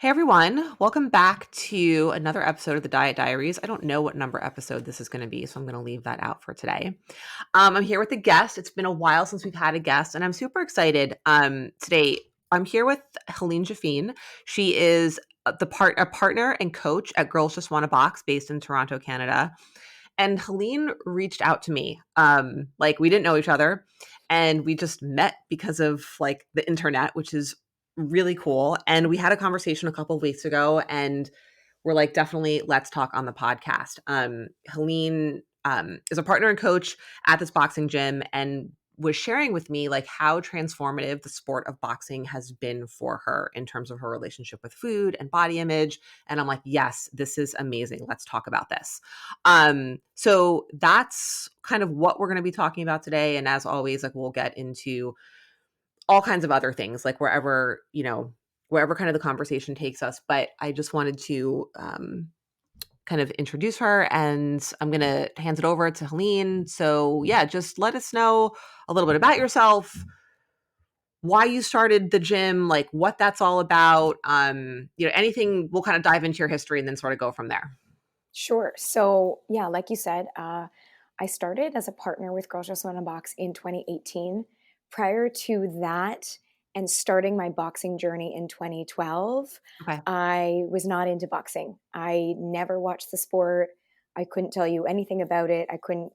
Hey everyone, welcome back to another episode of the Diet Diaries. I don't know what number episode this is going to be, so I'm going to leave that out for today. I'm here with a guest. It's been a while since we've had a guest, and I'm super excited. Today, I'm here with Helene Jafine. She is a partner and coach at Girls Just Want a Box, based in Toronto, Canada. And Helene reached out to me. Like we didn't know each other, and we just met because of like the internet, which is really cool. And we had a conversation a couple of weeks ago, and we're like, definitely let's talk on the podcast. Helene is a partner and coach at this boxing gym, and was sharing with me like how transformative the sport of boxing has been for her in terms of her relationship with food and body image. And I'm like, yes, this is amazing. Let's talk about this. So that's kind of what we're going to be talking about today. And as always, like we'll get into all kinds of other things, like wherever kind of the conversation takes us. But I just wanted to kind of introduce her, and I'm going to hand it over to Helene. So yeah, just let us know a little bit about yourself, why you started the gym, like what that's all about. Anything, we'll kind of dive into your history and then sort of go from there. Sure. So, yeah, like you said, I started as a partner with Girls Just Want a Box in 2018. Prior to that, and starting my boxing journey in 2012, Okay. I was not into boxing. I never watched the sport. I couldn't tell you anything about it. I couldn't,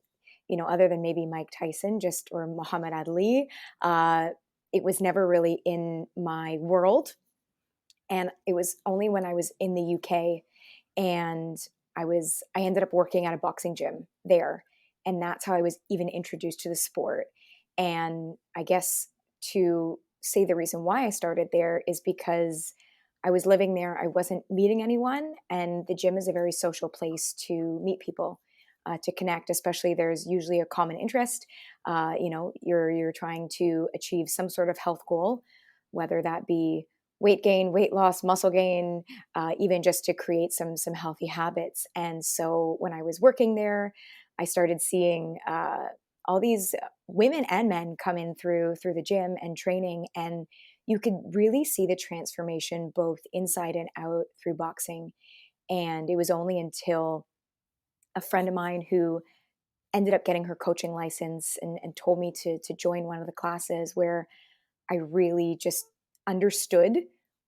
other than maybe Mike Tyson, just or Muhammad Ali. Uh, it was never really in my world. And it was only when I was in the UK and I ended up working at a boxing gym there. And that's how I was even introduced to the sport. And I guess to say the reason why I started there is because I was living there, I wasn't meeting anyone, and the gym is a very social place to meet people. To connect, especially there's usually a common interest. You're trying to achieve some sort of health goal, whether that be weight gain, weight loss, muscle gain, even just to create some healthy habits. And so when I was working there, I started seeing all these women and men come in through the gym and training, and you could really see the transformation both inside and out through boxing. And it was only until a friend of mine who ended up getting her coaching license and told me to join one of the classes where I really just understood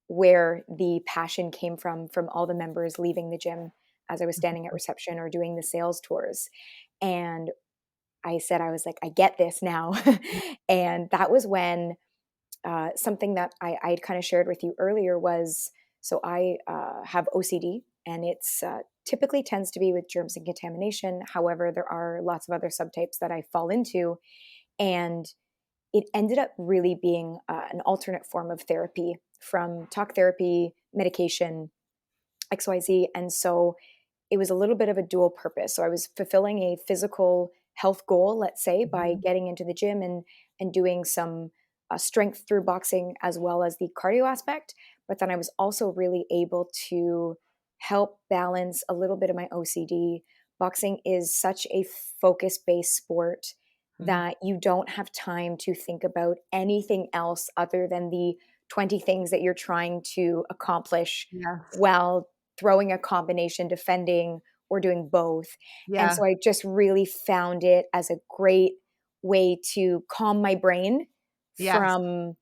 where the passion came from all the members leaving the gym as I was standing at reception or doing the sales tours. And I was like, I get this now. And that was when something that I had kind of shared with you earlier was so I have OCD, and it's typically tends to be with germs and contamination. However, there are lots of other subtypes that I fall into. And it ended up really being an alternate form of therapy from talk therapy, medication, XYZ. And so it was a little bit of a dual purpose. So I was fulfilling a physical health goal, let's say, by Mhm. getting into the gym and doing some strength through boxing as well as the cardio aspect. But then I was also really able to help balance a little bit of my OCD. Boxing is such a focus based sport Mhm. that you don't have time to think about anything else other than the 20 things that you're trying to accomplish Yes. while throwing a combination, defending, or doing both. And Yeah. so I just really found it as a great way to calm my brain Yes. from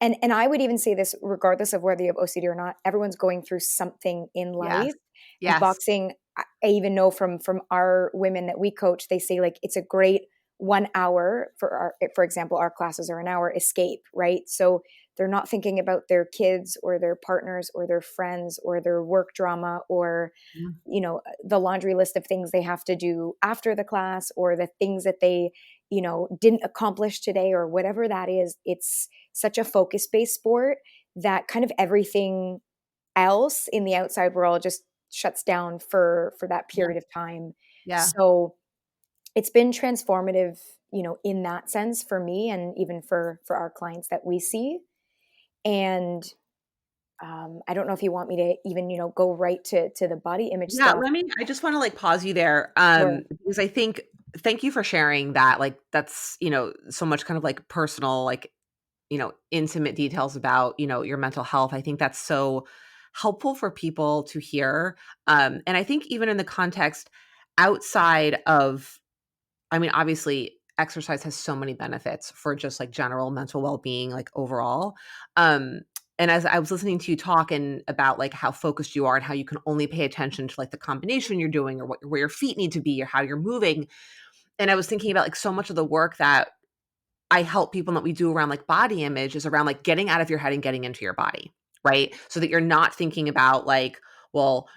and I would even say this regardless of whether you have OCD or not, everyone's going through something in Yes. life. And Yes. boxing, I even know from our women that we coach, they say like it's a great 1 hour for example, our classes are an hour escape, right? So they're not thinking about their kids or their partners or their friends or their work drama or Mhm. the laundry list of things they have to do after the class or the things that they didn't accomplish today or whatever that is. It's such a focus based sport that kind of everything else in the outside world just shuts down for that Yeah. period of time. Yeah. So it's been transformative, in that sense for me and even for our clients that we see. And I don't know if you want me to even go right to the body image Yeah, stuff. I just wanna, like, pause you there, Sure. because I think thank you for sharing that, like, that's, so much kind of, like, personal, like, intimate details about, your mental health. I think that's so helpful for people to hear. And I think even in the context outside of, I mean, obviously exercise has so many benefits for just like general mental well-being, like overall. Um, and as I was listening to you talk and about like how focused you are and how you can only pay attention to like the combination you're doing or where your feet need to be or how you're moving. And I was thinking about like so much of the work that I help people that we do around like body image is around like getting out of your head and getting into your body, right? So that you're not thinking about like, well,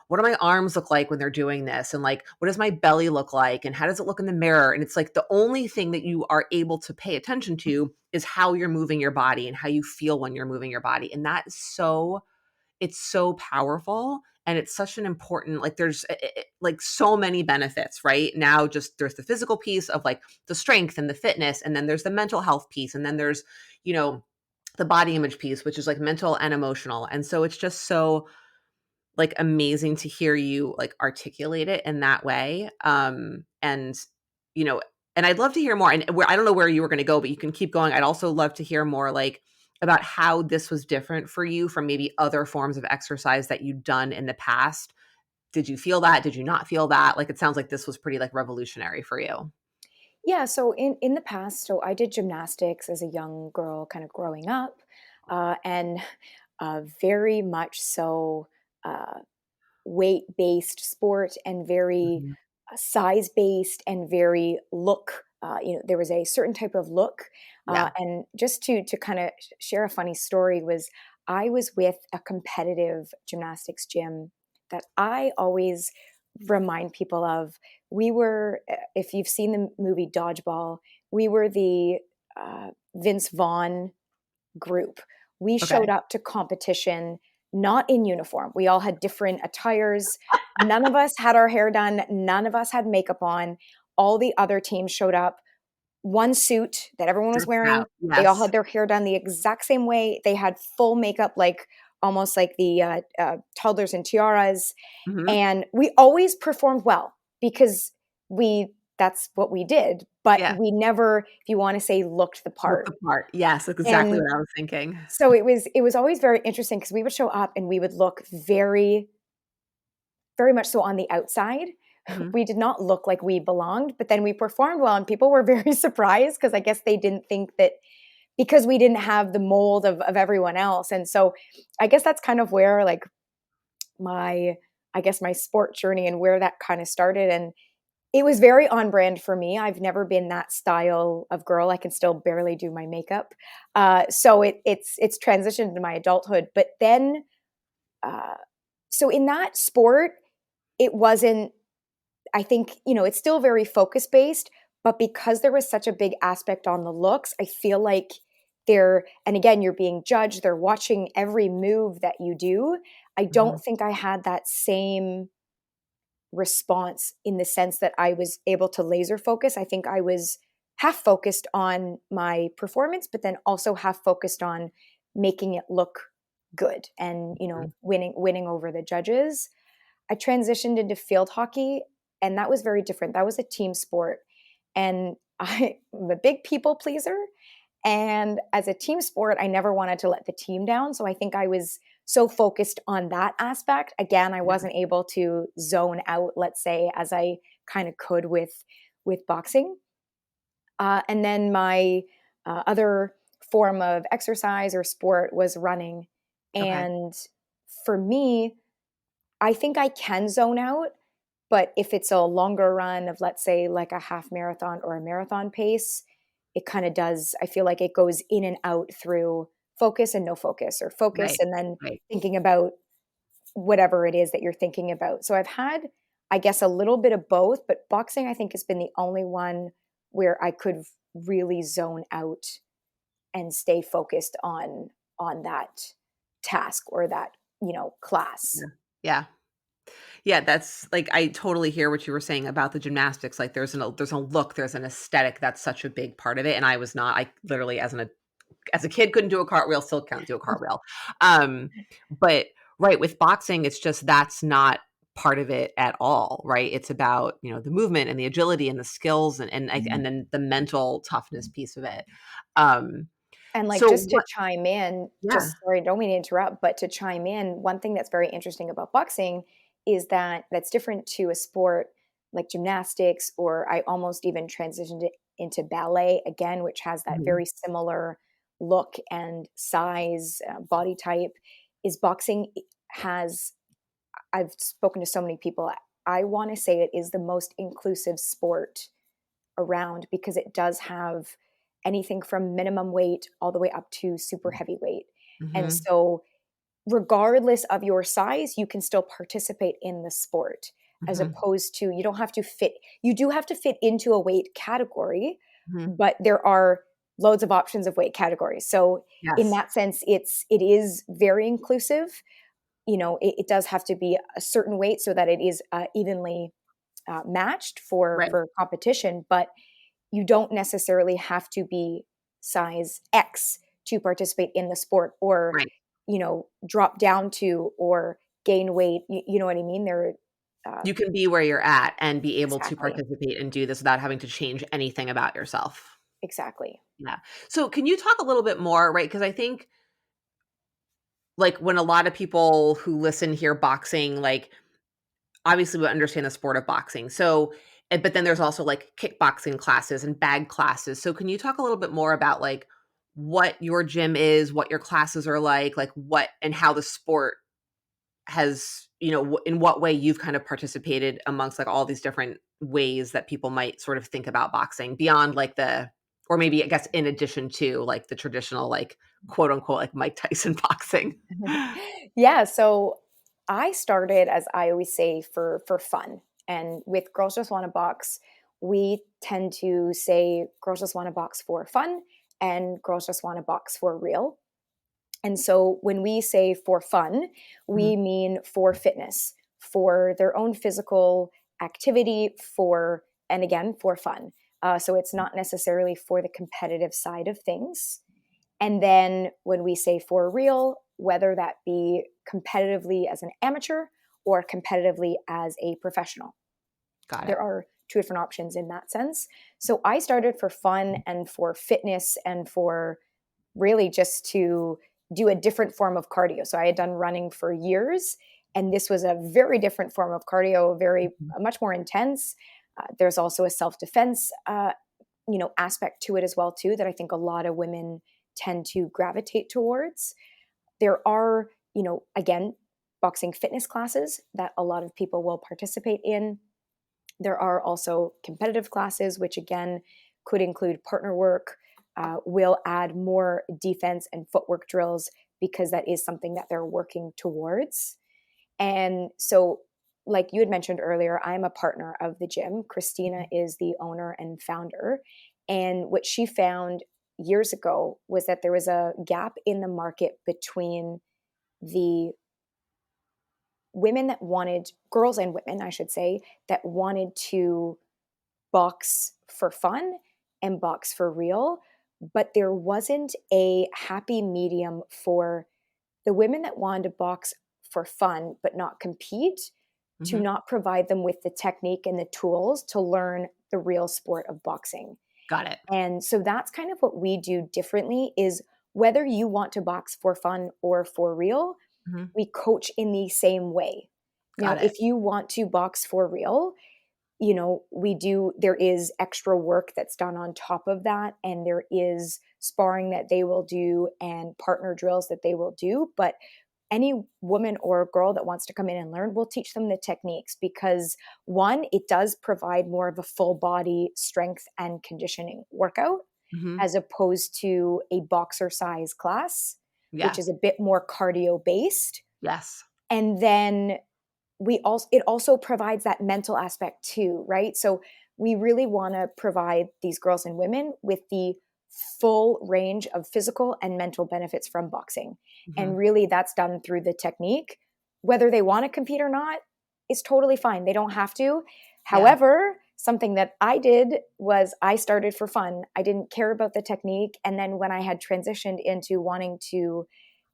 what do my arms look like when they're doing this? And like, what does my belly look like? And how does it look in the mirror? And it's like the only thing that you are able to pay attention to is how you're moving your body and how you feel when you're moving your body. And that is so it's so powerful and it's such an important like there's like so many benefits right now. Just there's the physical piece of like the strength and the fitness, and then there's the mental health piece, and then there's you know the body image piece, which is like mental and emotional. And so it's just so like amazing to hear you like articulate it in that way. And you know, and I'd love to hear more. And where I don't know where you were going to go, but you can keep going. I'd also love to hear more like about how this was different for you from maybe other forms of exercise that you'd done in the past. Did you feel that? Did you not feel that? Like it sounds like this was pretty like revolutionary for you. Yeah, so in the past, so I did gymnastics as a young girl, kind of growing up, and very much so uh, weight based sport and very Mhm. size based and very look. There was a certain type of look, Yeah. and just to kind of share a funny story was I was with a competitive gymnastics gym that I always remind people of. We were, if you've seen the movie Dodgeball, we were the Vince Vaughn group. We showed Okay. up to competition not in uniform. We all had different attires. None of us had our hair done. None of us had makeup on. All the other teams showed up one suit that everyone was Just that. wearing. They all Yes. had their hair done the exact same way. They had full makeup, like almost like the toddlers and tiaras. Hmm. And we always performed well because that's what we did. But Yeah. we never, if you want to say, looked the Look part. the part. Yes, that's exactly And what I was thinking. so it was always very interesting because we would show up and we would look very, very much so on the outside. Hmm. We did not look like we belonged, but then we performed well and people were very surprised because I guess they didn't think that because we didn't have the mold of everyone else. And so I guess that's kind of where like my I guess my sport journey and where that kind of started. And it was very on brand for me. I've never been that style of girl. I can still barely do my makeup. So it's transitioned into my adulthood. But then, uh, so in that sport, it wasn't. I think it's still very focus based, but because there was such a big aspect on the looks, I feel like and again, you're being judged. They're watching every move that you do. I don't Hmm. think I had that same response in the sense that I was able to laser focus. I think I was half focused on my performance, but then also half focused on making it look good and winning over the judges. I transitioned into field hockey, and that was very different. That was a team sport, and I'm a big people pleaser. And as a team sport, I never wanted to let the team down. So I think I was so focused on that aspect. Again, I Yeah. wasn't able to zone out, let's say, as I kind of could with boxing. And then my other form of exercise or sport was running. Okay. And for me, I think I can zone out, but if it's a longer run of, let's say, like a half marathon or a marathon pace, it kind of does. I feel like it goes in and out through focus and no focus, or focus Right. and then Right. thinking about whatever it is that you're thinking about. So I've had, I guess, a little bit of both, but boxing, I think, has been the only one where I could really zone out and stay focused on that task or that, class. Yeah. Yeah. Yeah, that's like I totally hear what you were saying about the gymnastics. Like there's a look, there's an aesthetic that's such a big part of it. And I was not, I literally as a kid couldn't do a cartwheel, still can't do a cartwheel. Um, but right with boxing, it's just that's not part of it at all, right? It's about, the movement and the agility and the skills and then the mental toughness piece of it. Um, And like So just to what chime in, yeah. just sorry, don't mean to interrupt, but to chime in, one thing that's very interesting about boxing is that that's different to a sport like gymnastics, or I almost even transitioned it into ballet again, which has that Mhm. very similar look and size, body type. Is boxing has, I've spoken to so many people. I want to say it is the most inclusive sport around because it does have anything from minimum weight all the way up to super heavyweight. And Mhm. so, regardless of your size, you can still participate in the sport, as Mhm. opposed to you don't have to fit, you do have to fit into a weight category, Mhm. but there are loads of options of weight categories. So, in Yes. that sense, it is very inclusive. It does have to be a certain weight so that it is evenly matched for Right. competition, but you don't necessarily have to be size X to participate in the sport, or Right. drop down to, or gain weight. You know what I mean? There, uh, You can be where you're at and be able to exactly, participate and do this without having to change anything about yourself. exactly. Yeah. So can you talk a little bit more, right? Because I think like when a lot of people who listen hear boxing, like obviously we understand the sport of boxing. So, but then there's also like kickboxing classes and bag classes. So can you talk a little bit more about like what your gym is, what your classes are like what and how the sport has, in what way you've kind of participated amongst like all these different ways that people might sort of think about boxing beyond like or maybe I guess in addition to like the traditional like quote unquote like Mike Tyson boxing. Yeah, so I started, as I always say, for fun. And with Girls Just Want to Box, we tend to say Girls Just Want to Box for fun and Girls Just Want to Box for real. And so when we say for fun, Mhm. we mean for fitness, for their own physical activity, and again, for fun. So it's not necessarily for the competitive side of things. And then when we say for real, whether that be competitively as an amateur or competitively as a professional, Got it. there are two different options in that sense. So I started for fun and for fitness and for really just to do a different form of cardio. So I had done running for years, and this was a very different form of cardio, very Mhm. much more intense. There's also a self defense, aspect to it as well too, that I think a lot of women tend to gravitate towards. There are, again, boxing fitness classes that a lot of people will participate in. There are also competitive classes, which again could include partner work, will add more defense and footwork drills because that is something that they're working towards. And so, like you had mentioned earlier, I'm a partner of the gym. Christina is the owner and founder. And what she found years ago was that there was a gap in the market between the women that wanted, girls and women, I should say, that wanted to box for fun and box for real, but there wasn't a happy medium for the women that wanted to box for fun but not compete, to Mhm. not provide them with the technique and the tools to learn the real sport of boxing. Got it. And so that's kind of what we do differently, is whether you want to box for fun or for real, Mhm. we coach in the same way. Now, Got it. if you want to box for real, there is extra work that's done on top of that, and there is sparring that they will do and partner drills that they will do. But any woman or girl that wants to come in and learn, we'll teach them the techniques, because one, it does provide more of a full body strength and conditioning workout, Mhm. as opposed to a boxer size class, which Yeah. is a bit more cardio based. Yes. And then it also provides that mental aspect too, right? So we really want to provide these girls and women with the full range of physical and mental benefits from boxing. And Mhm. really that's done through the technique. Whether they want to compete or not is totally fine. They don't have to. Yeah. However, something that I did was I started for fun. I didn't care about the technique, and then when I had transitioned into wanting to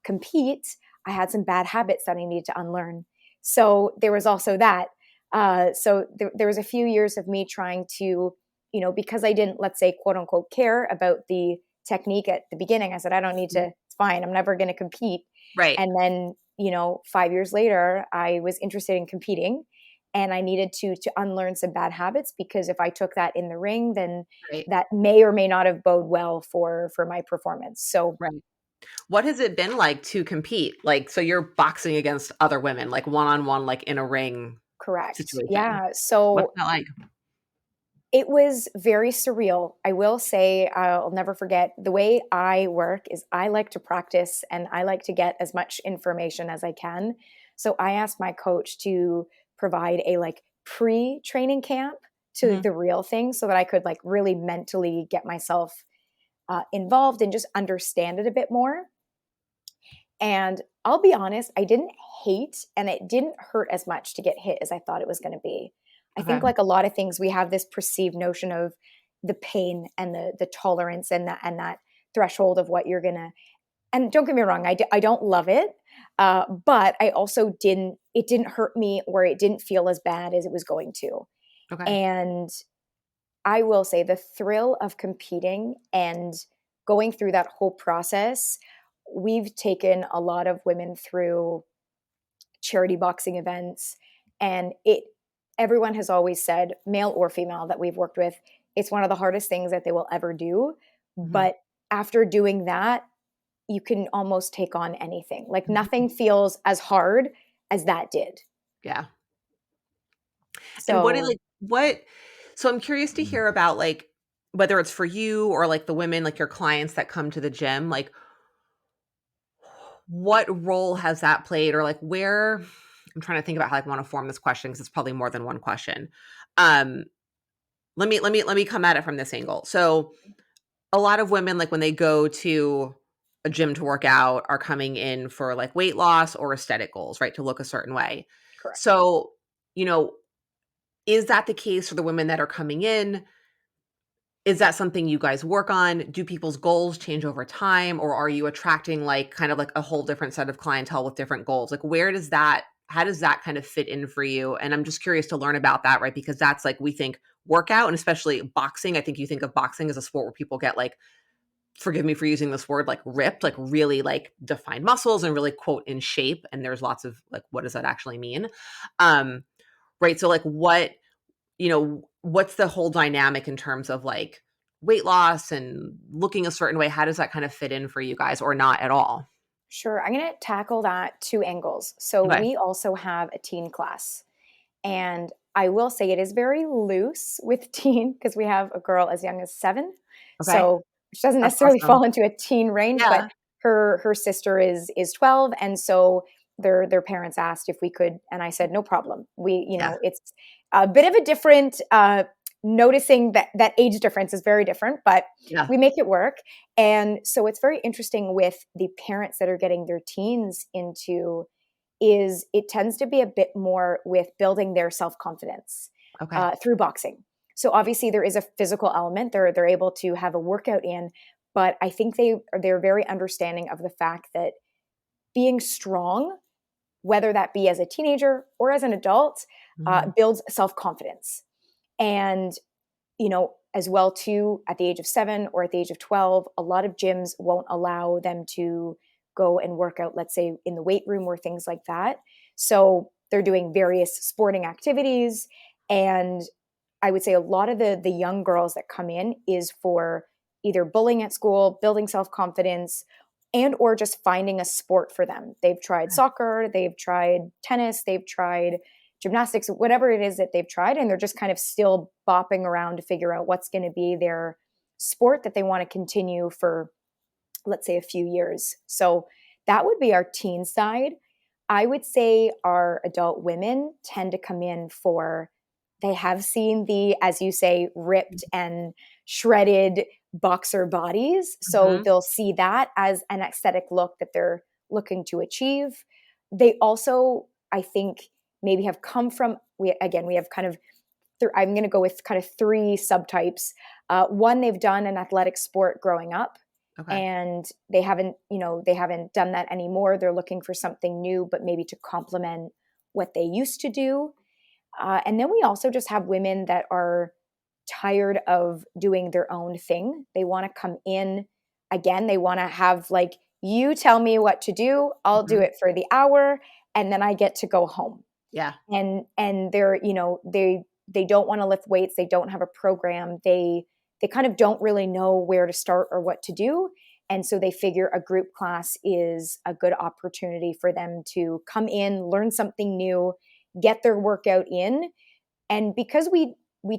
compete, I had some bad habits that I needed to unlearn. So there was also that. There was a few years of me trying to, because I didn't, let's say, quote unquote, care about the technique at the beginning. I said, I don't need to, it's fine. I'm never going to compete. Right. And then, 5 years later, I was interested in competing, and I needed to unlearn some bad habits, because if I took that in the ring, then Right. that may or may not have bode well for my performance. So Right. What has it been like to compete? Like, so you're boxing against other women, like one on one, like in a ring correct. situation. Yeah. What's So that like? it was very surreal. I will say, I'll never forget, the way I work is I like to practice and I like to get as much information as I can. So I asked my coach to provide a like pre-training camp to Hmm. the real thing, so that I could like really mentally get myself involved and just understand it a bit more. And I'll be honest, I didn't hate, and it didn't hurt as much to get hit as I thought it was going to be. I think, Okay. like a lot of things, we have this perceived notion of the pain and the tolerance and that threshold of what you're gonna. And don't get me wrong, I don't love it, but I also didn't. It didn't hurt me, or it didn't feel as bad as it was going to. Okay. And I will say the thrill of competing and going through that whole process, we've taken a lot of women through charity boxing events, and it everyone has always said, male or female that we've worked with, it's one of the hardest things that they will ever do. Hmm. But after doing that, you can almost take on anything. Like Hmm. nothing feels as hard as that did. Yeah. And what is So like what so I'm curious to hear about like whether it's for you or like the women, like your clients that come to the gym, like what role has that played or like where I'm trying to think about how I want to form this question because it's probably more than one question. Um let me come at it from this angle. So a lot of women like when they go to a gym to work out are coming in for like weight loss or aesthetic goals, right? To look a certain way. correct. So, you know, is that the case for the women that are coming in? Is that something you guys work on? Do people's goals change over time, or are you attracting like kind of like a whole different set of clientele with different goals? Like where does that how does that kind of fit in for you? And I'm just curious to learn about that, right? Because that's like we think workout and especially boxing. I think you think of boxing as a sport where people get like, forgive me for using this word, like ripped, like really like defined muscles and really quote in shape. And there's lots of like, what does that actually mean? Um, right. So like what's the whole dynamic in terms of like weight loss and looking a certain way? How does that kind of fit in for you guys or not at all? Sure. I'm going to tackle that two angles. So Okay. we also have a teen class. And I will say it is very loose with teen, because we have a girl as young as 7. Okay. So she doesn't That's necessarily awesome. fall into a teen range, but Yeah. her sister is 12. And so their parents asked if we could, and I said, no problem. Yeah. It's a bit of a different noticing that age difference is very different, but Yeah. we make it work. And so it's very interesting with the parents that are getting their teens into, is it tends to be a bit more with building their self-confidence Okay. through boxing. So obviously there is a physical element. They're able to have a workout in, but I think they're very understanding of the fact that being strong, whether that be as a teenager or as an adult, Hmm. builds self-confidence. And as well too, at the age of 7 or at the age of 12, a lot of gyms won't allow them to go and work out, let's say in the weight room or things like that. So they're doing various sporting activities. And I would say a lot of the young girls that come in is for either bullying at school, building self-confidence, and or just finding a sport for them. They've tried soccer, they've tried tennis, they've tried gymnastics, whatever it is that they've tried, and they're just kind of still bopping around to figure out what's going to be their sport that they want to continue for, let's say, a few years. So that would be our teen side. I would say our adult women tend to come in for, they have seen the, as you say, ripped and shredded boxer bodies. So Hmm. they'll see that as an aesthetic look that they're looking to achieve. They also, I think, maybe have come from, we have kind of, I'm going to go with kind of 3 subtypes. One, they've done an athletic sport growing up, Okay. and they haven't done that anymore. They're looking for something new, but maybe to complement what they used to do. And then we also just have women that are tired of doing their own thing. They want to come in again, they want to have like, you tell me what to do, I'll do Mhm. it for the hour, and then I get to go home. Yeah. And they're, they don't want to lift weights, they don't have a program, they kind of don't really know where to start or what to do. And so they figure a group class is a good opportunity for them to come in, learn something new, get their workout in. And because we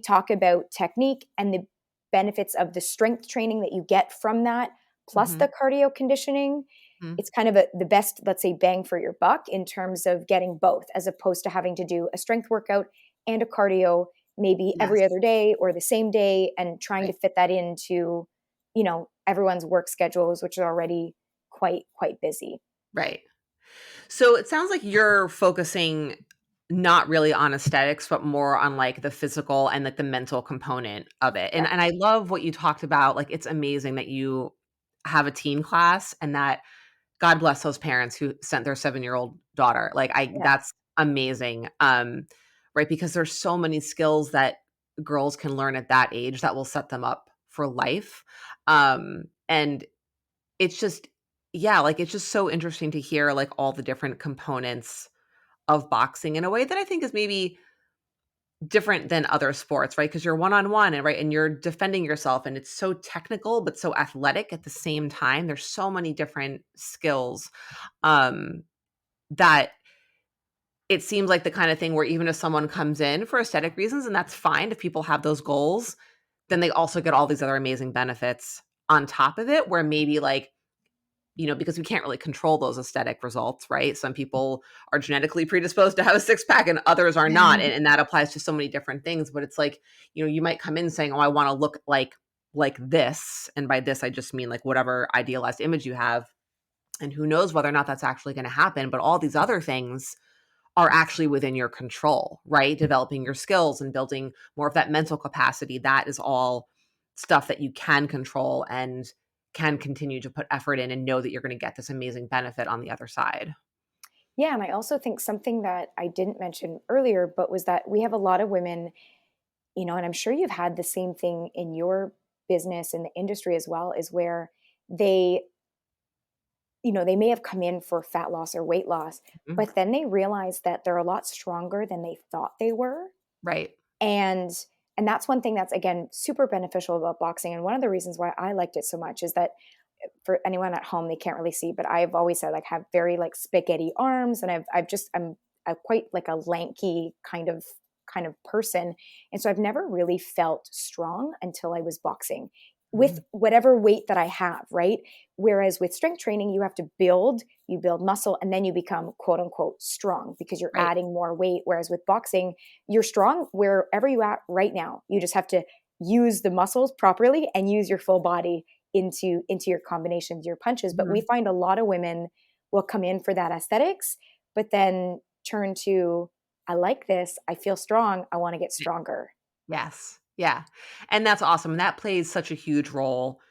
talk about technique and the benefits of the strength training that you get from that, plus Mhm. the cardio conditioning, Mhm. it's kind of the best, let's say, bang for your buck in terms of getting both, as opposed to having to do a strength workout and a cardio maybe every Yes. other day or the same day, and trying to Right. fit that into, everyone's work schedules, which are already quite busy. Right. So it sounds like you're focusing not really on aesthetics, but more on like the physical and like the mental component of it. And I Correct. love what you talked about. Like it's amazing that you have a teen class and that God bless those parents who sent their 7-year-old daughter. Like Yes. that's amazing. Right. Because there's so many skills that girls can learn at that age that will set them up for life. And it's just yeah, like, it's just so interesting to hear, like, all the different components of boxing in a way that I think is maybe different than other sports, right? Because 'Cause you're one-on-one and right, and you're defending yourself, and it's so technical, but so athletic at the same time. There's so many different skills, um, that it seems like the kinda thing where even if someone comes in for aesthetic reasons, and that's fine if people have those goals, then they also get all these other amazing benefits on top of it where maybe, like, because we can't really control those aesthetic results, right? Some people are genetically predisposed to have a six pack and others are not. And that applies to so many different things. But it's like, you might come in saying, oh, I want to look like this. And by this, I just mean like whatever idealized image you have. And who knows whether or not that's actually going to happen. But all these other things are actually within your control, right? Developing your skills and building more of that mental capacity. That is all stuff that you can control and can continue to put effort in and know that you're going to get this amazing benefit on the other side. Yeah, and I also think something that I didn't mention earlier, but was that we have a lot of women, and I'm sure you've had the same thing in your business in the industry as well, is where they, they may have come in for fat loss or weight loss, Mhm. but then they realize that they're a lot stronger than they thought they were. Right. And that's one thing that's, again, super beneficial about boxing. And one of the reasons why I liked it so much is that, for anyone at home, they can't really see, but I've always said, like, have very like spaghetti arms, and I'm quite like a lanky kind of person, and so I've never really felt strong until I was boxing with Mhm. whatever weight that I have, right? Whereas with strength training, you have to you build muscle, and then you become quote unquote strong because you're Right. adding more weight. Whereas with boxing, you're strong wherever you at right now. You just have to use the muscles properly and use your full body into your combinations, your punches. But we Mhm. find a lot of women will come in for that aesthetics, but then turn to, I like this, I feel strong, I want to get stronger. Yes. Yeah. And that's awesome. And that plays such a huge role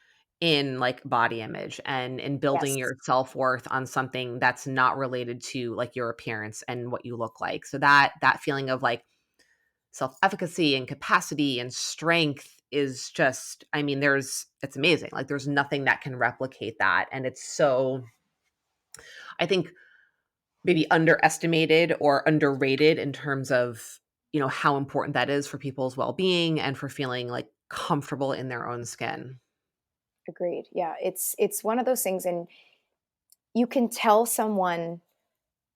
in like body image and in building Yes, your self-worth on something that's not related to like your appearance and what you look like. So that feeling of like self-efficacy and capacity and strength is just I mean it's amazing. Like there's nothing that can replicate that and it's so I think maybe underestimated or underrated in terms of, how important that is for people's well-being and for feeling like comfortable in their own skin. agreed. Yeah, it's one of those things, and you can tell someone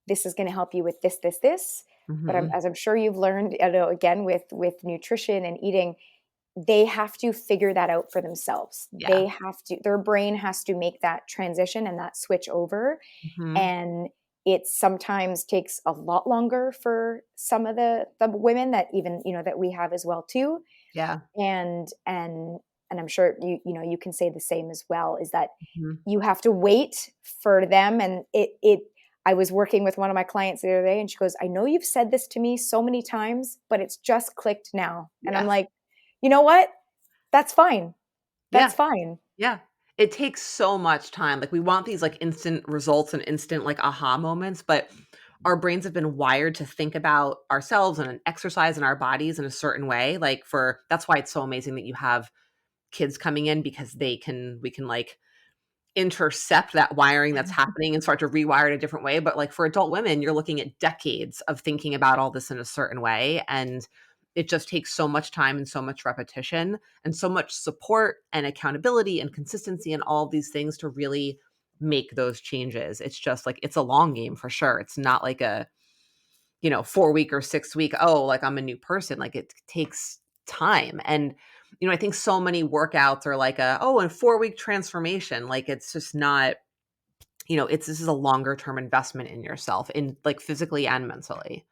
this is going to help you with this. But Mhm. as I'm sure you've learned, again with nutrition and eating, they have to figure that out for themselves. Yeah. Their brain has to make that transition and that switch over. Mhm. And it sometimes takes a lot longer for some of the women that, even, that we have as well too. Yeah. And I'm sure you can say the same as well, is that Mhm. you have to wait for them. And I was working with one of my clients the other day, and she goes, I know you've said this to me so many times, but it's just clicked now. And I'm Yes. like, you know what? That's fine. Yeah. That's fine. Yeah. It takes so much time. Like we want these like instant results and instant like aha moments, but our brains have been wired to think about ourselves and an exercise and our bodies in a certain way. That's why it's so amazing that you have kids coming in because we can like intercept that wiring that's happening and start to rewire it a different way. But like for adult women, you're looking at decades of thinking about all this in a certain way. And it just takes so much time and so much repetition and so much support and accountability and consistency and all of these things to really make those changes. It's just like it's a long game for sure. It's not like a, 4 week or 6 week, oh, like I'm a new person. Like it takes time. And, I think so many workouts are like a 4-week transformation. Like it's just not, this is a longer term investment in yourself in like physically and mentally.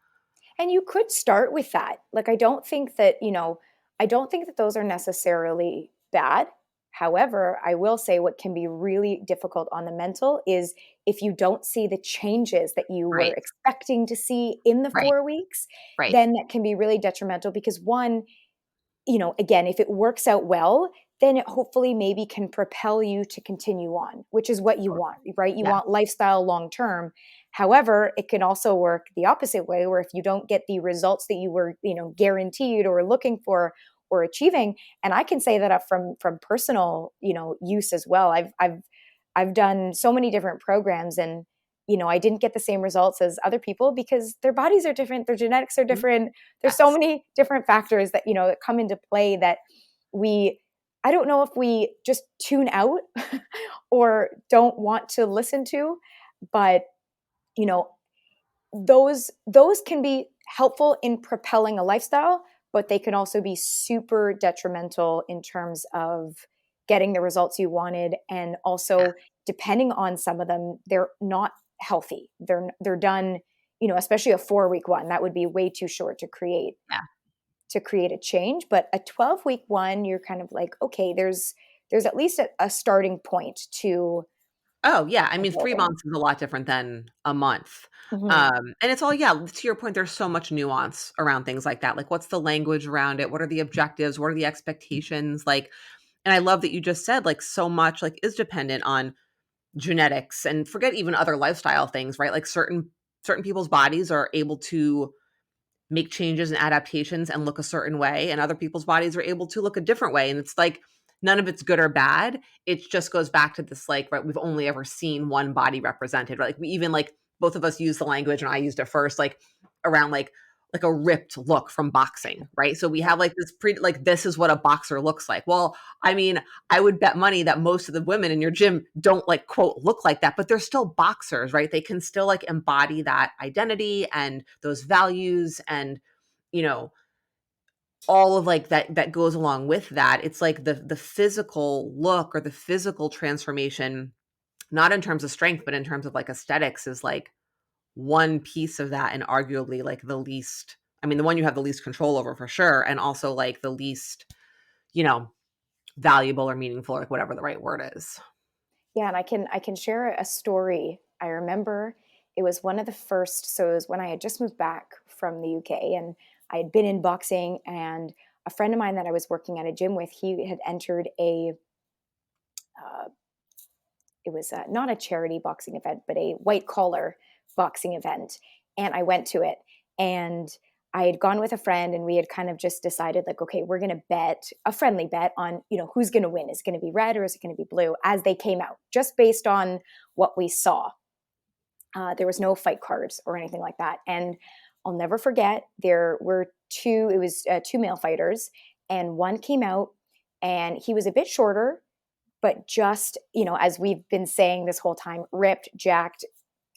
And you could start with that. Like, I don't think that those are necessarily bad. However, I will say what can be really difficult on the mental is if you don't see the changes that you were Right. expecting to see in the Right. 4 weeks, Right. then that can be really detrimental because one, again, if it works out well, then it hopefully maybe can propel you to continue on, which is what you Totally. want, right? You Yeah. want lifestyle long term. However, it can also work the opposite way where if you don't get the results that you were, guaranteed or looking for or achieving, and I can say that from personal, use as well. I've done so many different programs and I didn't get the same results as other people because their bodies are different, their genetics are Mhm. different. There's so Yes. many different factors that that come into play that we I don't know if we just tune out or don't want to listen to, but you know those can be helpful in propelling a lifestyle, but they can also be super detrimental in terms of getting the results you wanted. And also, depending on some of them, they're not healthy. They're done, especially a 4 week one that would be way too short Yeah. to create a change. But a 12 week one, you're kind of like, okay, there's at least a starting point to Oh, yeah. I mean, 3 building. months is a lot different than a month. Hmm. And it's all yeah, to your point, there's so much nuance around things like that. Like, what's the language around it? What are the objectives? What are the expectations? Like, and I love that you just said, like, so much, like, is dependent on genetics and forget even other lifestyle things, right? Like, certain people's bodies are able to make changes and adaptations and look a certain way, and other people's bodies are able to look a different way, and it's like none of it's good or bad. It just goes back to this like, right, we've only ever seen one body represented, right? Like we even like both of us use the language and I used it first, like around like a ripped look from boxing, right? So we Yeah. have like this like this is what a boxer looks like. Well, I mean, I would bet money that most of the women in your gym don't like quote look like that, but they're still boxers, right? They can still like embody that identity and those values and you know all of like that goes along with that. It's like the physical look or the physical transformation, not in terms of strength but in terms of like aesthetics, is like one piece of that and arguably like the least, I mean the one you have the least control over for sure, and also like the least you know valuable or meaningful, or like whatever the right word is. Yeah, and I can share a story. I remember it was one of the first. So it was when I had just moved back from the UK, and I had been in boxing. And a friend of mine that I was working at a gym with, he had entered a uh, it was not a charity boxing event, but a white collar boxing event. And I went to it, and I had gone with a friend, and we had kind of just decided, like, okay, we're going to bet a friendly bet on, who's going to win. Is it going to be red or is it going to be blue as they came out, just based on what we saw. There was no fight cards or anything like that. And I'll never forget, there were two male fighters, and one came out, and he was a bit shorter, but just, as we've been saying this whole time, ripped, jacked,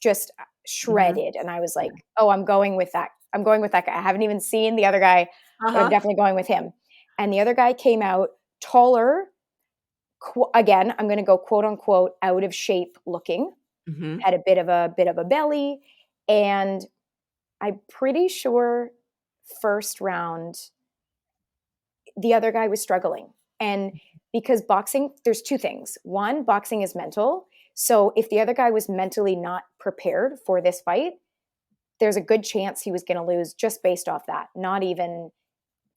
just Hmm. shredded. And I was like, Yeah. oh, I'm going with that. I'm going with that guy. I haven't even seen the other guy, but I'm Uh-huh. definitely going with him. And the other guy came out taller, again, I'm going to go quote unquote out of shape looking, Hmm. had a bit of a belly, and I'm pretty sure first round the other guy was struggling. And because boxing, there's two things. One, boxing is mental. So if the other guy was mentally not prepared for this fight, there's a good chance he was going to lose just based off that, not even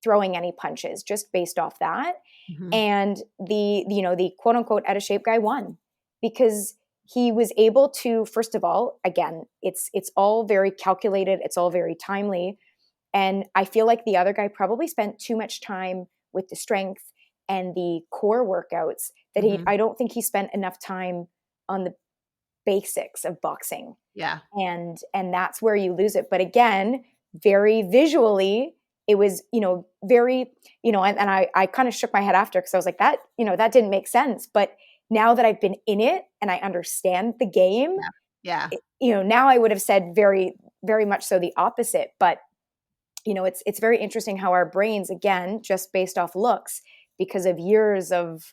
throwing any punches, just based off that. Hmm. And the quote unquote out of shape guy won because he was able to, first of all, again, it's all very calculated, it's all very timely. And I feel like the other guy probably spent too much time with the strength and the core workouts that Hmm. I don't think he spent enough time on the basics of boxing. Yeah. And that's where you lose it. But again, very visually, it was, very, and I kind of shook my head after, because I was like, that, that didn't make sense. But now that I've been in it and I understand the game, Yeah. Yeah. now I would have said very, very much so the opposite. But it's very interesting how our brains, again, just based off looks, because of years of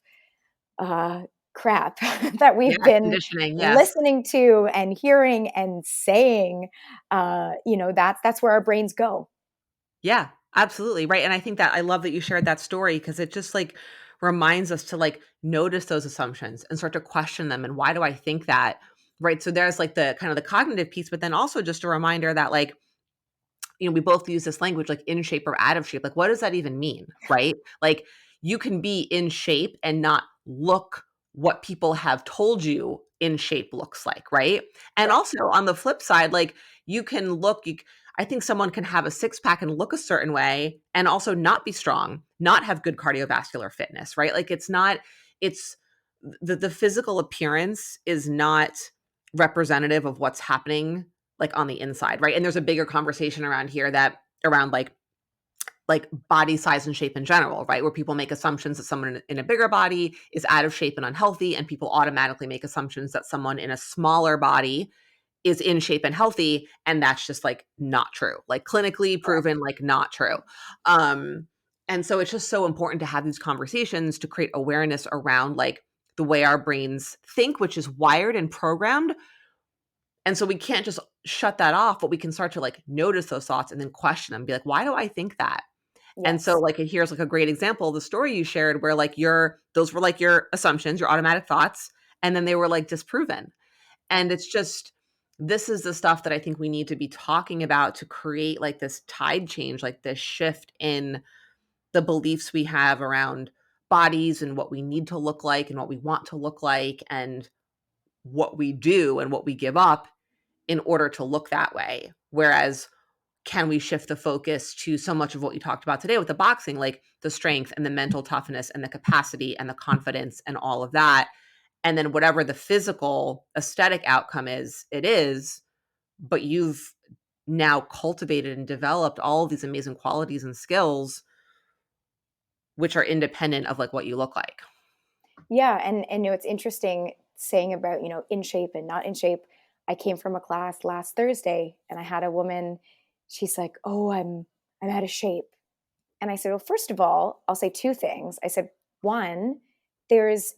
uh, crap that Yeah. we've been Conditioning. Yes. listening to and hearing and saying, that's where our brains go. Yeah, absolutely. Right. And I think that I love that you shared that story because it just like reminds us to like notice those assumptions and start to question them. And why do I think that? Right. So there's like the kind of the cognitive piece, but then also just a reminder that like, we both use this language like in shape or out of shape. Like, what does that even mean? Right. Like, you can be in shape and not look what people have told you in shape looks like. Right. And Correct. also on the flip side, like, you can look, I think someone can have a six pack and look a certain way and also not be strong, not have good cardiovascular fitness. Right. Like, it's the physical appearance is not representative of what's happening like on the inside, right? And there's a bigger conversation around here that around like body size and shape in general, right? Where people make assumptions that someone in a bigger body is out of shape and unhealthy, and people automatically make assumptions that someone in a smaller body is in shape and healthy, and that's just like not true. Like clinically Correct. proven like not true. Um and so it's just so important to have these conversations to create awareness around like the way our brains think, which is wired and programmed, and so we can't just shut that off, but we can start to like notice those thoughts and then question them, be like, why do I think that? And so Yes. like here's like a great example of the story you shared where like those were like your assumptions, your automatic thoughts, and then they were like disproven. And it's just this is the stuff that I think we need to be talking about to create like this tide change, like this shift in the beliefs we have around bodies and what we need to look like and what we want to look like and what we do and what we give up in order to look that way. Whereas, can we shift the focus to so much of what you talked about today with the boxing, like the strength and the mental toughness and the capacity and the confidence and all of that? And then whatever the physical aesthetic outcome is, it is, but you've now cultivated and developed all of these amazing qualities and skills, which are independent of like what you look like. Yeah, and it's interesting saying about, in shape and not in shape. I came from a class last Thursday and I had a woman, she's like, "Oh, I'm out of shape." And I said, "Well, first of all, I'll say two things." I said, "One, there's,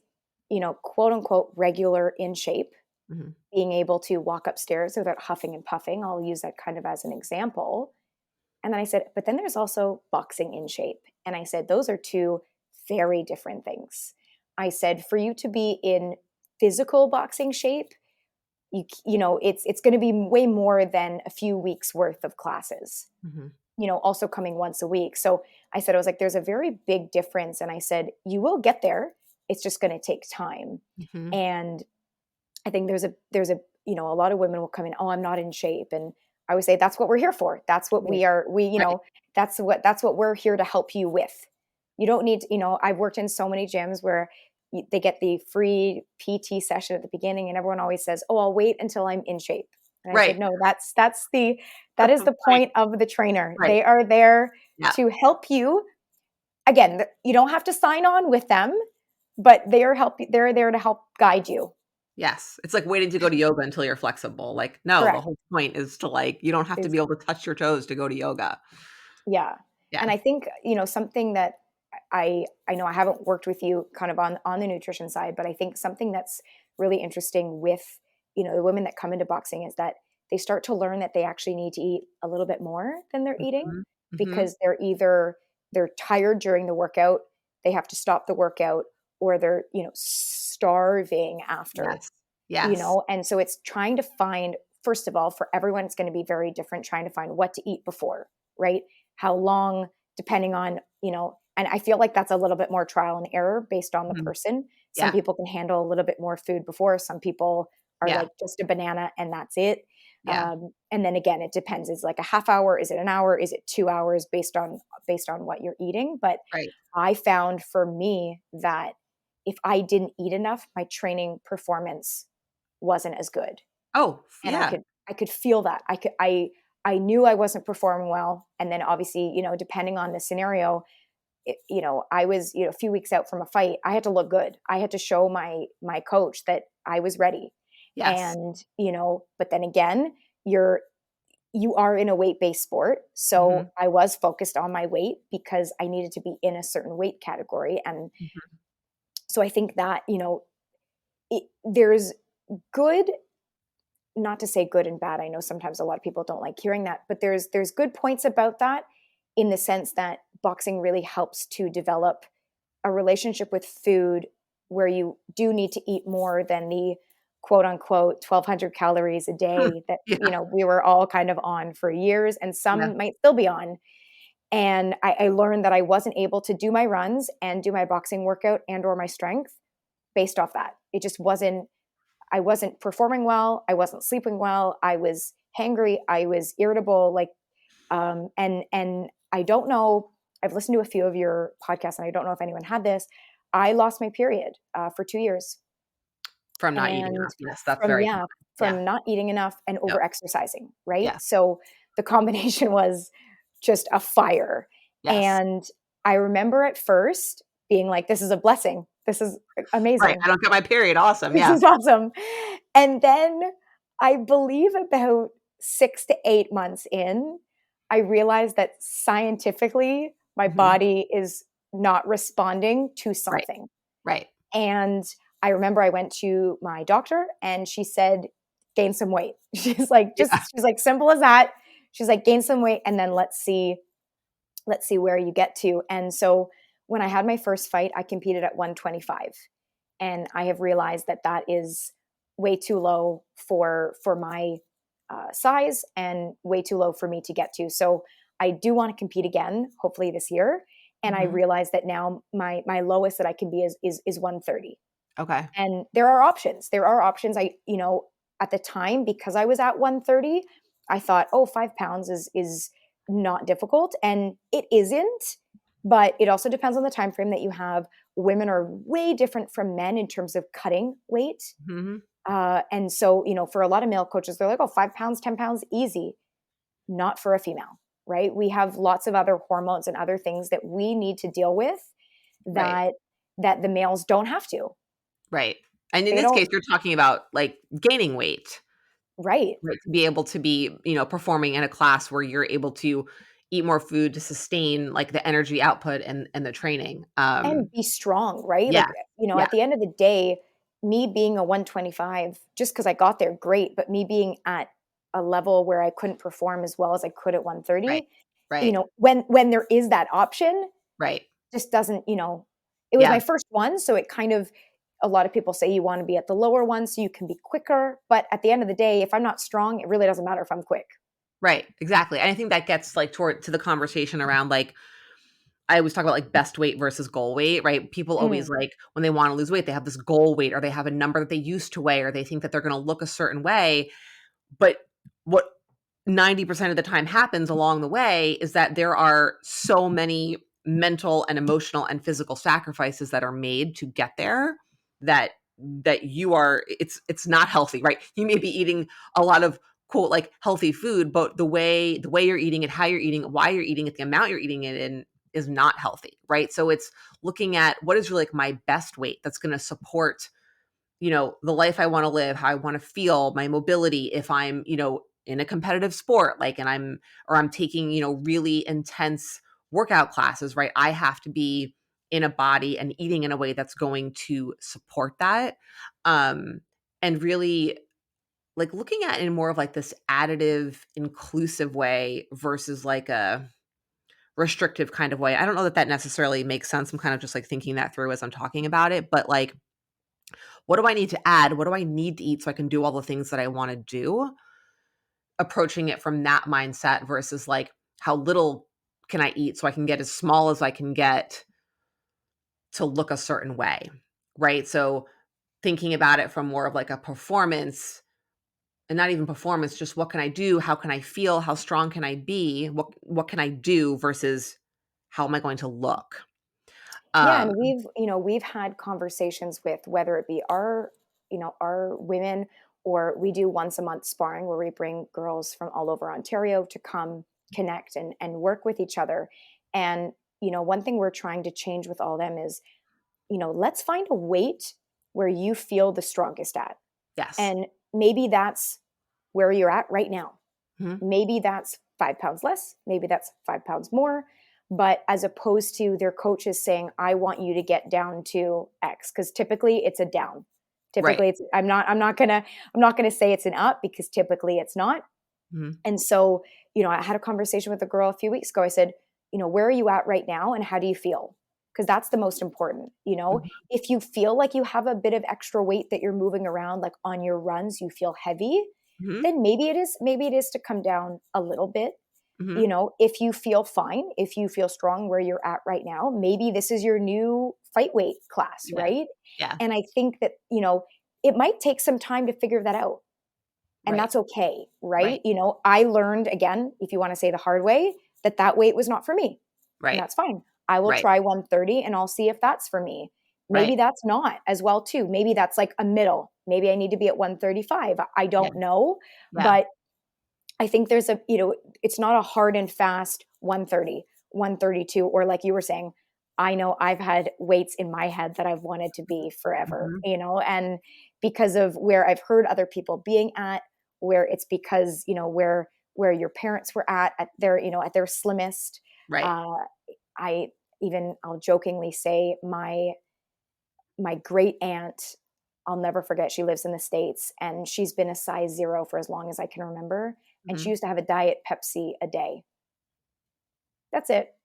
quote unquote regular in shape, Mhm. being able to walk upstairs without huffing and puffing. I'll use that kind of as an example." And then I said, "But then there's also boxing in shape." And I said, "Those are two very different things." I said, "For you to be in physical boxing shape, it's going to be way more than a few weeks worth of classes, Mhm. also coming once a week." So I was like, there's a very big difference. And I said, "You will get there. It's just going to take time." Mhm. And I think there's a a lot of women will come in, "Oh, I'm not in shape." And I would say, that's what we're here for. That's what Right. we are. Right. That's what we're here to help you with. You don't need to, I've worked in so many gyms where they get the free PT session at the beginning, and everyone always says, "Oh, I'll wait until I'm in shape." And I said, Right. "No, that That's is the the point. point of the trainer. Right. They are there Yeah. to help you. Again, you don't have to sign on with them, but they're there to help guide you." Yes. It's like waiting to go to yoga until you're flexible. Like, no, the Correct. whole point is to like, you don't have to Is be able to touch your toes to go to yoga. Yeah. And Yeah. I think, something that I know I haven't worked with you kind of on the nutrition side, but I think something that's really interesting with, the women that come into boxing is that they start to learn that they actually need to eat a little bit more than they're eating, Mhm. Mhm. because they're tired during the workout, they have to stop the workout, or they're, starving after, Yes. Yes. and so it's trying to find, first of all, for everyone it's going to be very different, trying to find what to eat before, right? How long, depending on, and I feel like that's a little bit more trial and error based on the Mhm. person. Some Yeah. people can handle a little bit more food before, some people are Yeah. like just a banana and that's it. Yeah. And then again, it depends. Is like a half hour, is it an hour, is it 2 hours, based on what you're eating. But Right. I found for me that if I didn't eat enough, my training performance wasn't as good. Oh, And yeah. I could feel that. I knew I wasn't performing well. And then obviously, depending on the scenario, I was, a few weeks out from a fight. I had to look good. I had to show my coach that I was ready. Yes. And, but then again, you are in a weight-based sport. So Mhm. I was focused on my weight because I needed to be in a certain weight category. And Mhm. so I think that, there's good, not to say good and bad. I know sometimes a lot of people don't like hearing that, but there's good points about that, in the sense that boxing really helps to develop a relationship with food where you do need to eat more than the quote unquote 1,200 calories a day that, Yeah. we were all kind of on for years, and Yeah. some might still be on. And I learned that I wasn't able to do my runs and do my boxing workout and or my strength based off that. It just wasn't, I wasn't performing well. I wasn't sleeping well. I was hangry. I was irritable. Like, and I don't know. I've listened to a few of your podcasts, and I don't know if anyone had this. I lost my period for 2 years, From not eating and enough. Yes, that's from very yeah, common. Yeah. from not eating enough and Yep. over exercising. Right. Yeah. So the combination was just a fire. Yes. And I remember at first being like, "This is a blessing. This is Right. amazing. I don't get my period. Awesome. This Yeah. is awesome." And then I believe about 6 to 8 months in, I realized that scientifically, my Mhm. body is not responding to Right. something. Right. And I remember I went to my doctor and she said, "Gain some weight." She's like, Yeah. she's like, "Simple as that." She's like, "Gain some weight and then let's see where you get to." And so when I had my first fight, I competed at 125. And I have realized that that is way too low for my size, and way too low for me to get to. So I do want to compete again, hopefully this year. And I Mhm. realize that now my lowest that I can be is 130. Okay. And there are options. There are options. At the time, because I was at 130, I thought, oh, 5 pounds is not difficult. And it isn't, but it also depends on the time frame that you have. Women are way different from men in terms of cutting weight. Mhm. And so, for a lot of male coaches, they're like, oh, 5 pounds, 10 pounds, easy. Not for a female, right? We have lots of other hormones and other things that we need to deal with, Right. that the males don't have to. Right. And in They this don't, case, you're talking about, like, gaining weight, right. right? To be able to be, performing in a class where you're able to eat more food to sustain, like, the energy output and the training. And be strong, right? Yeah. Like, Yeah. at the end of the day, me being a 125, just because I got there, great, but me being at a level where I couldn't perform as well as I could at Right. 130, Right. when there is that option, Right. just doesn't, it was my Yeah. first one, so it kind of, a lot of people say you wanna be at the lower one so you can be quicker, but at the end of the day, if I'm not strong, it really doesn't matter if I'm quick. Right. Exactly. And I think that gets, like, toward to the conversation around, like, I always talk about, like, best weight versus goal weight, right? People always, Mm, like, when they wanna lose weight, they have this goal weight, or they have a number that they used to weigh, or they think that they're gonna look a certain way. But what 90% of the time happens along the way is that there are so many mental and emotional and physical sacrifices that are made to get there, that you are, it's not healthy, right? You may be eating a lot of, quote, like, healthy food, but the way you're eating it, how you're eating it, why you're eating it, the amount you're eating it in is not healthy, right? So it's looking at what is really, like, my best weight that's going to support, the life I want to live, how I want to feel, my mobility, if I'm, in a competitive sport, like, and I'm taking, really intense workout classes, right? I have to be in a body and eating in a way that's going to support that. Um, and really, like, looking at it in more of, like, this additive, inclusive way versus, like, a restrictive kind of way. I don't know that that necessarily makes sense. I'm kind of just, like, thinking that through as I'm talking about it, but, like, what do I need to add? What do I need to eat so I can do all the things that I wanna do? Approaching it from that mindset versus, like, how little can I eat so I can get as small as I can get to look a certain way, right? So, thinking about it from more of, like, a performance, and not even performance, just what can I do? How can I feel? How strong can I be? What can I do versus how am I going to look? yeah, Um, and we've had conversations with, whether it be our women or we do once a month sparring where we bring girls from all over Ontario to come connect and work with each other. And, one thing we're trying to change with all them is, let's find a weight where you feel the strongest at. Yes. And maybe that's where you're at right now. Mm-hmm. Maybe that's 5 pounds less. Maybe that's 5 pounds more. But as opposed to their coaches saying, I want you to get down to X, because typically it's a down. Right. Typically it's, I'm not gonna say it's an up, because typically it's not. Mm-hmm. And so, I had a conversation with a girl a few weeks ago. I said, where are you at right now and how do you feel? Because that's the most important. If you feel like you have a bit of extra weight that you're moving around, like on your runs, you feel heavy, Mm-hmm. then maybe it is to come down a little bit. Mm-hmm. If you feel fine, if you feel strong where you're at right now, maybe this is your new fight weight class, Yeah. right? Yeah. And I think that, it might take some time to figure that out. And Right. that's okay, right? Right. I learned, again, if you want to say the hard way, that weight was not for me. And Right. that's fine. I will Right. try 130 and I'll see if that's for me. Right. Maybe that's not as well too. Maybe that's like a middle. Maybe I need to be at 135. I Yeah. don't know. Yeah. But I think there's it's not a hard and fast 130, 132, or like you were saying, I know I've had weights in my head that I've wanted to be forever, Mm-hmm. and because of where I've heard other people being at, where it's because, where your parents were at their, at their slimmest. Right. Uh, I'll jokingly say my great aunt, I'll never forget, she lives in the States and she's been a size 0 for as long as I can remember. And she Mm-hmm. used to have a diet Pepsi a day. That's it.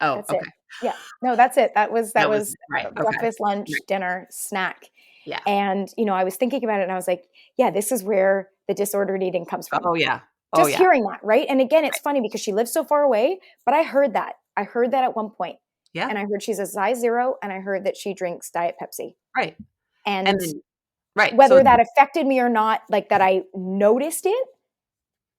Oh, That's it. okay. Yeah. No, that's it. That was That was right. Okay. breakfast, lunch, Right. dinner, snack. Yeah. And, I was thinking about it and I was like, yeah, this is where the disordered eating comes from. Oh yeah. Oh Just yeah. hearing that, right? And again, it's Right. funny because she lives so far away, but I heard that. I heard that at one point. Yeah. And I heard she's a size 0 and I heard that she drinks diet Pepsi. Right. And And then right. So whether that affected me or not, like that I noticed it,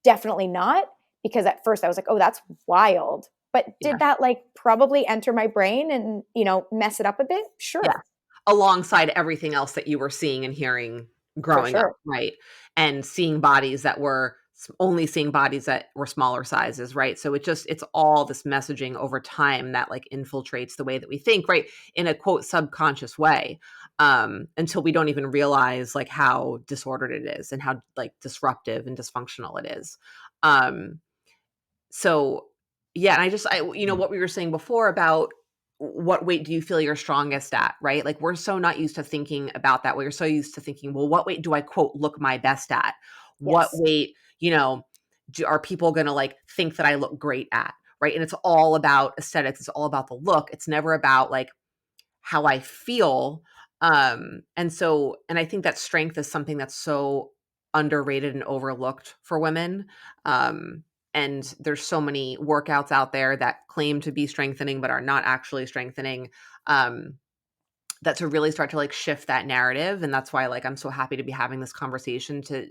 definitely not. Because at first I was like, oh, that's wild. But did yeah. that like probably enter my brain and, mess it up a bit? Yeah. Sure. Alongside everything else that you were seeing and hearing For growing up, sure. right? And seeing bodies that were only seeing bodies that were smaller sizes, right? So it's all this messaging over time that like infiltrates the way that we think, right? In a quote subconscious way, until we don't even realize like how disordered it is and how like disruptive and dysfunctional it is. Um, so yeah, and what we were saying before about what weight do you feel you're strongest at, right? Like we're so not used to thinking about that. We're so used to thinking, well, what weight do I quote look my best at? What Yes. weight, are people going to like think that I look great at, right? And it's all about aesthetics. It's all about the look. It's never about like how I feel. And I think that strength is something that's so underrated and overlooked for women. And there's so many workouts out there that claim to be strengthening but are not actually strengthening. That to really start to like shift that narrative. And that's why like I'm so happy to be having this conversation to,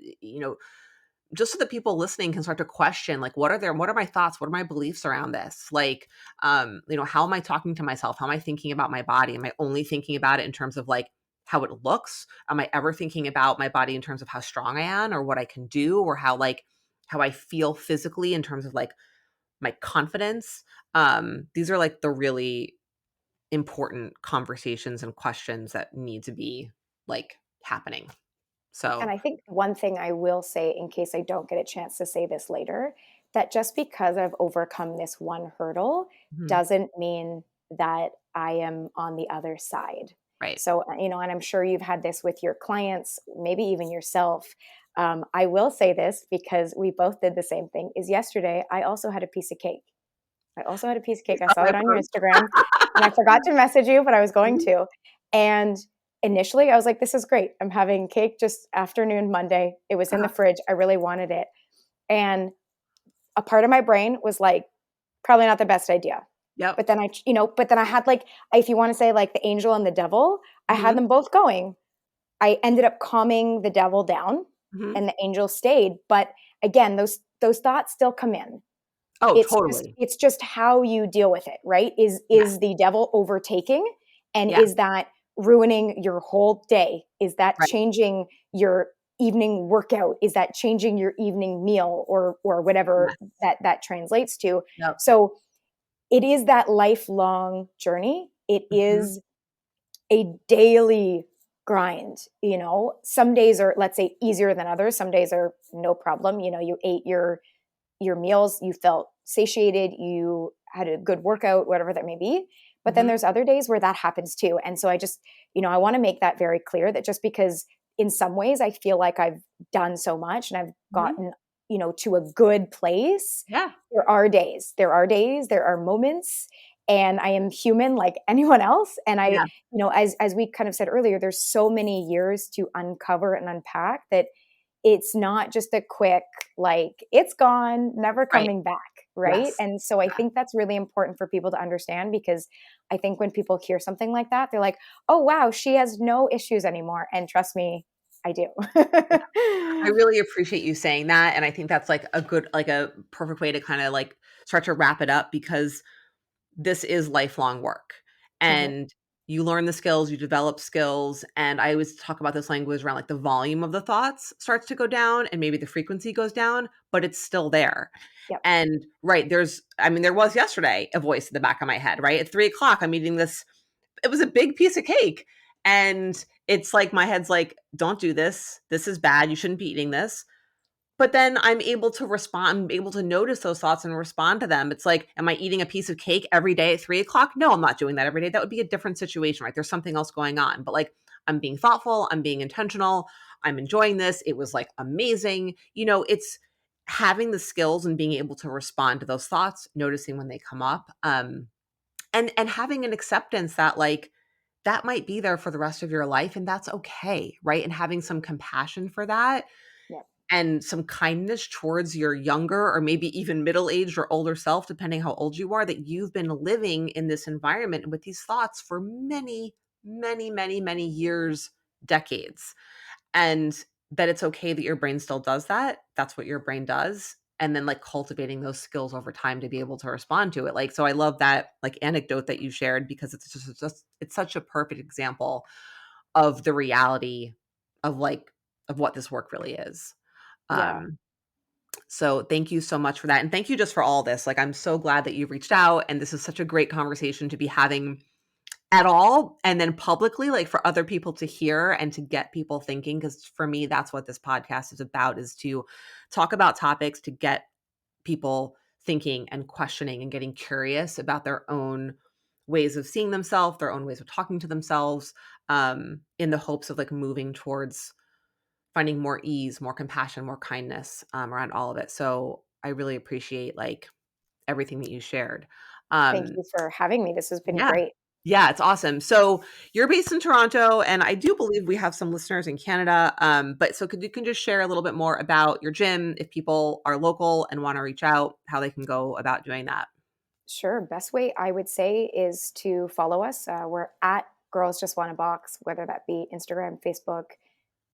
just so that people listening can start to question like what are my thoughts, what are my beliefs around this, like how am I talking to myself, how am I thinking about my body, am I only thinking about it in terms of like how it looks, am I ever thinking about my body in terms of how strong I am or what I can do or how I feel physically in terms of like my confidence. These are like the really important conversations and questions that need to be like happening. And So I think one thing I will say, in case I don't get a chance to say this later, that just because I've overcome this one hurdle mhm, doesn't mean that I am on the other side. right. So, and I'm sure you've had this with your clients, maybe even yourself. I will say this because we both did the same thing. Is yesterday I also had a piece of cake. I also had a piece of You cake. I saw saw my that on your post. Instagram and I forgot to message you, but I was going Mhm. to. And initially I was like, this is great. I'm having cake just afternoon Monday. It was in the Uh-huh. fridge. I really wanted it. And a part of my brain was like, probably not the best idea. Yep. But then I had like, if you want to say like the angel and the devil, I had Mhm, them both going. I ended up calming the devil down mhm. and the angel stayed. But again, those thoughts still come in. Oh, It's just totally. it's just how you deal with it, right? Is Yeah, is the devil overtaking, and yeah, is that ruining your whole day? Is that right. changing your evening workout? Is that changing your evening meal, or whatever Yes. that translates to? Yep. So it is that lifelong journey. It Mhm. is a daily grind. Some days are, let's say, easier than others. Some days are no problem. You ate your meals, you felt satiated, you had a good workout, whatever that may be. But then Mhm. there's other days where that happens too. And so I want to make that very clear, that just because in some ways I feel like I've done so much and I've Mhm. gotten, to a good place, Yeah. there are moments, and I am human like anyone else. And Yeah. as we kind of said earlier, there's so many years to uncover and unpack, that it's not just a quick, like, it's gone, never Right. coming back, right? Yes. And so I Yeah. think that's really important for people to understand, because I think when people hear something like that, they're like, "Oh, wow, she has no issues anymore." And trust me, I do. I really appreciate you saying that, and I think that's, like, a perfect way to kinda, like, start to wrap it up because this is lifelong work, Mhm. and you learn the skills, you develop skills, and I always talk about this language around, like, the volume of the thoughts starts to go down and maybe the frequency goes down, but it's still there, Yep. and right, there was yesterday a voice in the back of my head, right? At 3 o'clock, I'm eating this it was a big piece of cake, and it's like my head's like, "Don't do this. This is bad. You shouldn't be eating this." But then I'm able to respond, I'm able to notice those thoughts and respond to them. It's like, am I eating a piece of cake every day at 3 o'clock? No, I'm not doing that every day. That would be a different situation, right? There's something else going on. But like, I'm being thoughtful, I'm being intentional, I'm enjoying this. It was like amazing. It's having the skills and being able to respond to those thoughts, noticing when they come up. And having an acceptance that like that might be there for the rest of your life and that's okay, right? And having some compassion for that Yep. and some kindness towards your younger or maybe even middle-aged or older self, depending how old you are, that you've been living in this environment with these thoughts for many, many, many, many years, decades. And that it's okay that your brain still does that. That's what your brain does. And then like cultivating those skills over time to be able to respond to it. Like, so I love that like anecdote that you shared because it's just it's such a perfect example of the reality of like of what this work really is. Yeah. Um, so thank you so much for that. And thank you just for all this. Like, I'm so glad that you reached out. And this is such a great conversation to be having at all. And then publicly, like for other people to hear and to get people thinking. Cause for me, that's what this podcast is about is to talk about topics to get people thinking and questioning and getting curious about their own ways of seeing themselves, their own ways of talking to themselves, in the hopes of like moving towards finding more ease, more compassion, more kindness, around all of it. So I really appreciate like everything that you shared. Thank Um, you for having me. This has been yeah. great. Yeah, it's awesome. So you're based in Toronto, and I do believe we have some listeners in Canada. But so could you can just share a little bit more about your gym if people are local and want to reach out, how they can go about doing that? Sure. Best way I would say is to follow us. We're at Girls Just Want a Box, whether that be Instagram, Facebook,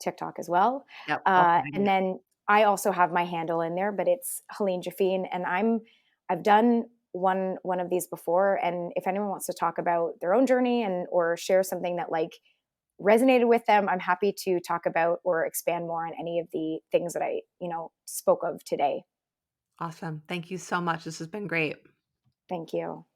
TikTok as well. Yep. I'll tag And it. then I also have my handle in there, but it's Helene Jafine, and I've done one of these before. And if anyone wants to talk about their own journey and or share something that like resonated with them, I'm happy to talk about or expand more on any of the things that I spoke of today. Awesome. Thank you so much. This has been great. Thank you.